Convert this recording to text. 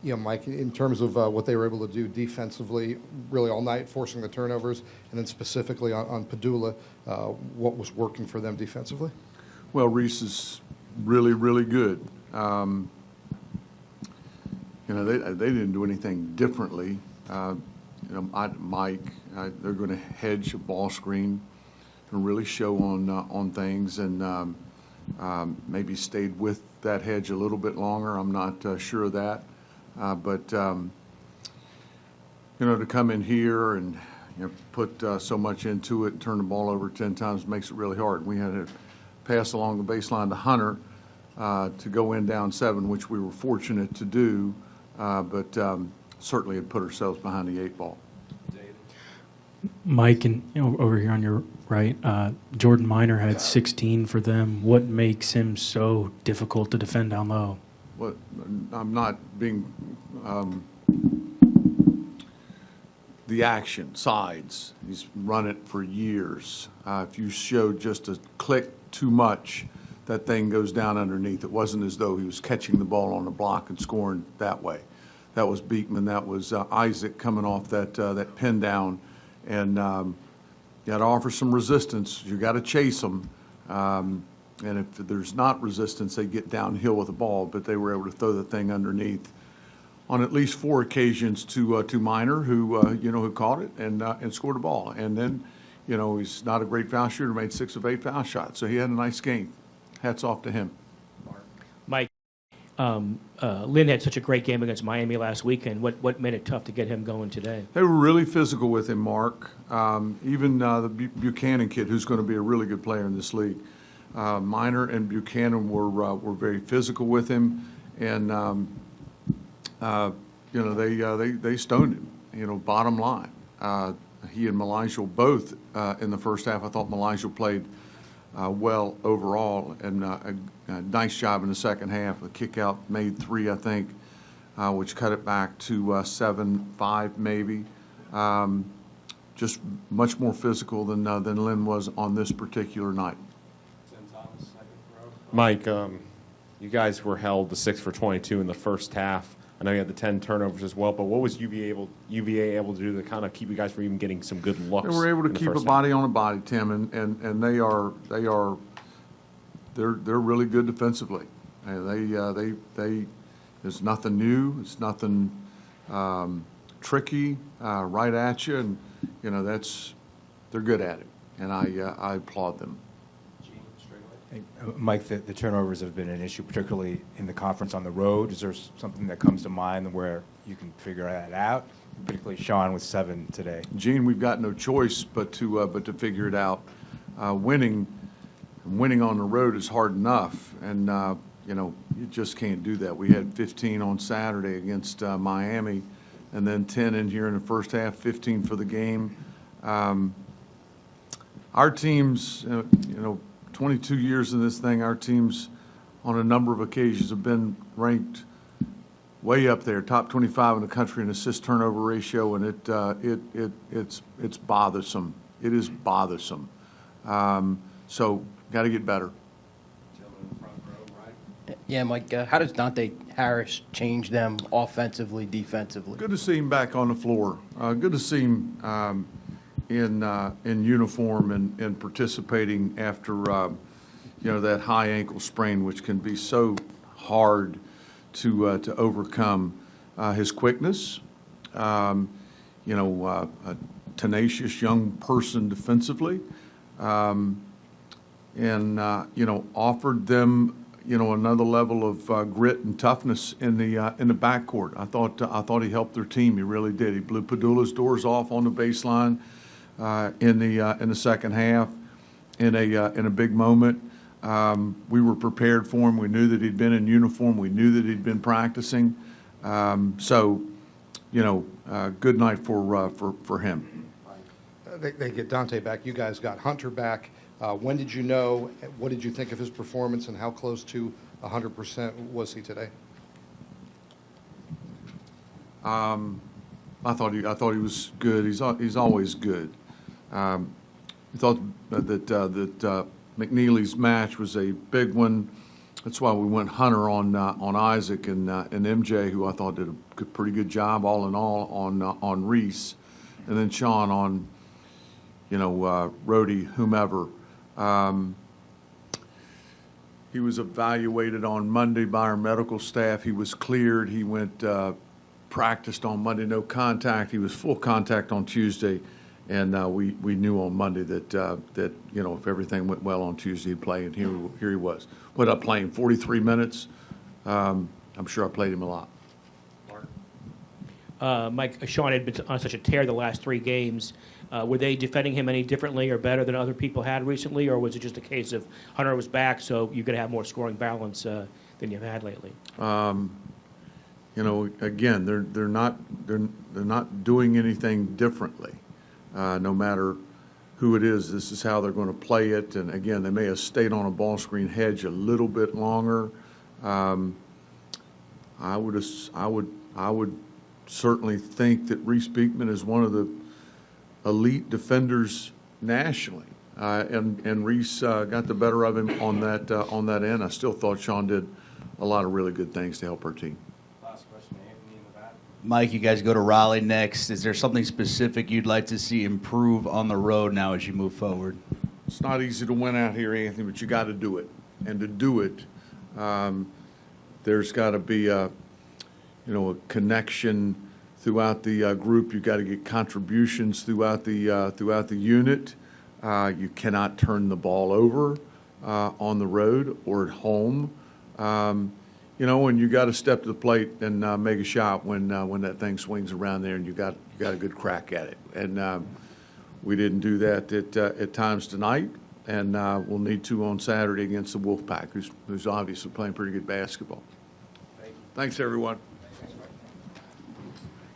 Mike, in terms of what they were able to do defensively, really all night, forcing the turnovers, and then specifically on Padula, what was working for them defensively? Well, Reese is really, really good. They didn't do anything differently. Mike, they're going to hedge a ball screen and really show on things, and maybe stayed with that hedge a little bit longer. I'm not sure of that, but to come in here and put so much into it and turn the ball over 10 times makes it really hard. We had to pass along the baseline to Hunter to go in down 7, which we were fortunate to do, but certainly had put ourselves behind the 8 ball. Mike, and over here on your right, Jordan Minor had 16 for them. What makes him so difficult to defend down low? Well, I'm not being the action sides. He's run it for years. If you show just a click too much, that thing goes down underneath. It wasn't as though he was catching the ball on the block and scoring that way. That was Beekman. That was Isaac coming off that pin down. And you got to offer some resistance. You got to chase them. And if there's not resistance, they get downhill with the ball. But they were able to throw the thing underneath on at least 4 occasions to Minor, who caught it and scored a ball. And then, he's not a great foul shooter. Made 6 of 8 foul shots. So he had a nice game. Hats off to him. Mike, Lynn had such a great game against Miami last weekend. What made it tough to get him going today? They were really physical with him, Mark. Even the Buchanan kid, who's going to be a really good player in this league. Minor and Buchanan were very physical with him, and they stoned him. Bottom line, he and Melangel both in the first half. I thought Melangel played well overall, and a nice job in the second half. The kick out made 3, I think, which cut it back to 7-5 maybe. Just much more physical than Lynn was on this particular night. Mike, you guys were held to 6 for 22 in the first half. I know you had the 10 turnovers as well, but what was UVA able to do to kind of keep you guys from even getting some good looks? They were able to keep a body on a body, Tim, and they're really good defensively. There's nothing new. It's nothing tricky, right at you, and they're good at it, and I applaud them. Mike, the turnovers have been an issue, particularly in the conference on the road. Is there something that comes to mind where you can figure that out? Particularly Sean with 7 today. Gene, we've got no choice but to figure it out. Winning on the road is hard enough, and you just can't do that. We had 15 on Saturday against Miami, and then 10 in here in the first half, 15 for the game. Our teams, 22 years in this thing, our teams on a number of occasions have been ranked way up there, top 25 in the country in assist turnover ratio, and it's bothersome. It is bothersome. So got to get better. Yeah, Mike, how does Dante Harris change them offensively, defensively? Good to see him back on the floor. Good to see him in uniform and participating after that high ankle sprain, which can be so hard to overcome. His quickness, a tenacious young person defensively, and offered them another level of grit and toughness in the backcourt. I thought he helped their team. He really did. He blew Padula's doors off on the baseline in the second half in a big moment. We were prepared for him. We knew that he'd been in uniform. We knew that he'd been practicing. Good night for him. They get Dante back. You guys got Hunter back. When did you know? What did you think of his performance, and how close to 100% was he today? I thought he was good. He's always good. I thought that McNeely's match was a big one. That's why we went Hunter on Isaac and MJ, who I thought did a pretty good job all in all on Reese, and then Sean on, Rhodey, whomever. He was evaluated on Monday by our medical staff. He was cleared. He went practiced on Monday, no contact. He was full contact on Tuesday, and we knew on Monday that if everything went well on Tuesday, he'd play, and here he was. Put up playing 43 minutes. I'm sure I played him a lot. Mike, Sean had been on such a tear the last 3 games. Were they defending him any differently or better than other people had recently, or was it just a case of Hunter was back, so you're going to have more scoring balance than you've had lately? Again, they're not doing anything differently. No matter who it is, this is how they're going to play it. And again, they may have stayed on a ball screen hedge a little bit longer. I would certainly think that Reese Beekman is one of the elite defenders nationally, and Reese got the better of him on that end. I still thought Sean did a lot of really good things to help our team. Last question, Anthony, in the back. Mike, you guys go to Raleigh next. Is there something specific you'd like to see improve on the road now as you move forward? It's not easy to win out here, Anthony, but you got to do it. And to do it, there's got to be a connection throughout the group. You've got to get contributions throughout the unit. You cannot turn the ball over on the road or at home. And you got to step to the plate and make a shot when that thing swings around there, and you got a good crack at it. And we didn't do that at times tonight, and we'll need to on Saturday against the Wolfpack, who's obviously playing pretty good basketball. Thanks, everyone.